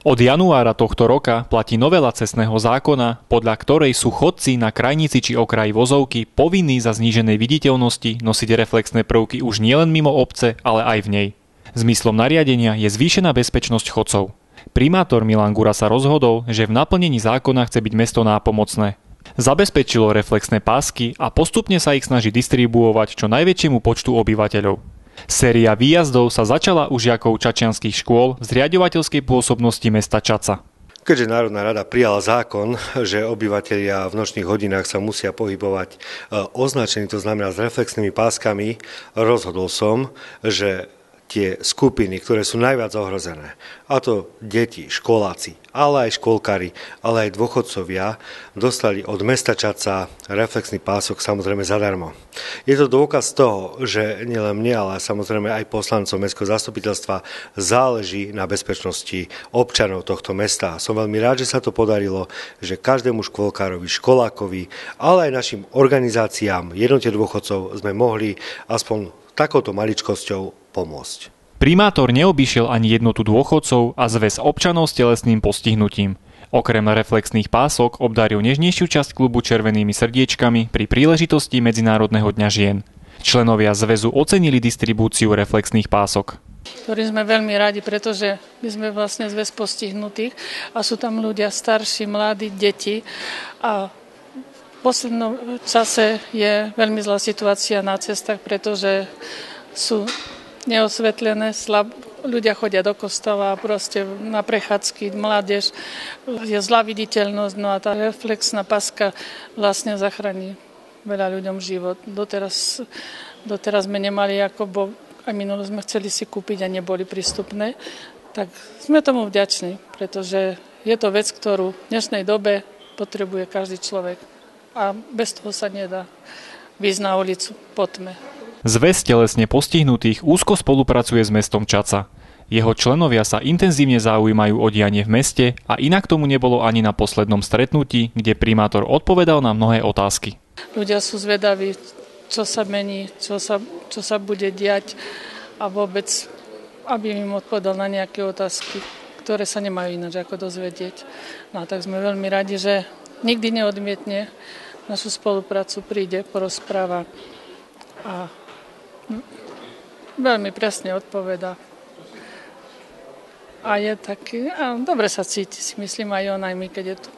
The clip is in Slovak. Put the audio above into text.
Od januára tohto roka platí novela cestného zákona, podľa ktorej sú chodci na krajnici či okraji vozovky povinní za zníženej viditeľnosti nosiť reflexné prvky už nielen mimo obce, ale aj v nej. Zmyslom nariadenia je zvýšená bezpečnosť chodcov. Primátor Milan Gura sa rozhodol, že v naplnení zákona chce byť mesto nápomocné. Zabezpečilo reflexné pásky a postupne sa ich snaží distribuovať čo najväčšiemu počtu obyvateľov. Séria výjazdov sa začala u žiakov čačianskych škôl v zriaďovateľskej pôsobnosti mesta Čaca. Keďže Národná rada prijala zákon, že obyvatelia v nočných hodinách sa musia pohybovať označení, to znamená s reflexnými páskami, rozhodol som, že tie skupiny, ktoré sú najviac ohrozené, a to deti, školáci, ale aj škôlkari, ale aj dôchodcovia, dostali od mesta Čaca reflexný pások samozrejme zadarmo. Je to dôkaz toho, že nielen mne, ale samozrejme aj poslancom mestského zastupiteľstva záleží na bezpečnosti občanov tohto mesta. Som veľmi rád, že sa to podarilo, že každému škôlkarovi, školákovi, ale aj našim organizáciám, jednote dôchodcov sme mohli aspoň takouto maličkosťou pomôcť. Primátor neobyšiel ani jednotu dôchodcov a zväz občanov s telesným postihnutím. Okrem reflexných pások obdaril nežnejšiu časť klubu červenými srdiečkami pri príležitosti Medzinárodného dňa žien. Členovia zväzu ocenili distribúciu reflexných pások. Ktorí sme veľmi radi, pretože my sme vlastne zväz postihnutých a sú tam ľudia starší, mladí, deti a v poslednom čase je veľmi zlá situácia na cestách, pretože sú neosvetlené, ľudia chodia do kostola a proste na prechádzky, mládež, je zlá viditeľnosť, no a tá reflexná paska vlastne zachráni veľa ľuďom život. Doteraz sme nemali, ako aj minulé sme chceli si kúpiť a neboli prístupné, tak sme tomu vďační, pretože je to vec, ktorú v dnešnej dobe potrebuje každý človek a bez toho sa nedá výjsť na ulicu po tme. Zväz telesne postihnutých úzko spolupracuje s mestom Čaca. Jeho členovia sa intenzívne zaujímajú o dianie v meste a inak tomu nebolo ani na poslednom stretnutí, kde primátor odpovedal na mnohé otázky. Ľudia sú zvedaví, čo sa mení, čo sa bude diať a vôbec, aby im odpovedal na nejaké otázky, ktoré sa nemajú ináč ako dozvedieť. No a tak sme veľmi radi, že nikdy neodmietne našu spoluprácu, príde, porozpráva a veľmi presne odpovedá. A je taký, dobre sa cíti, si myslím aj on, aj my, keď je tu.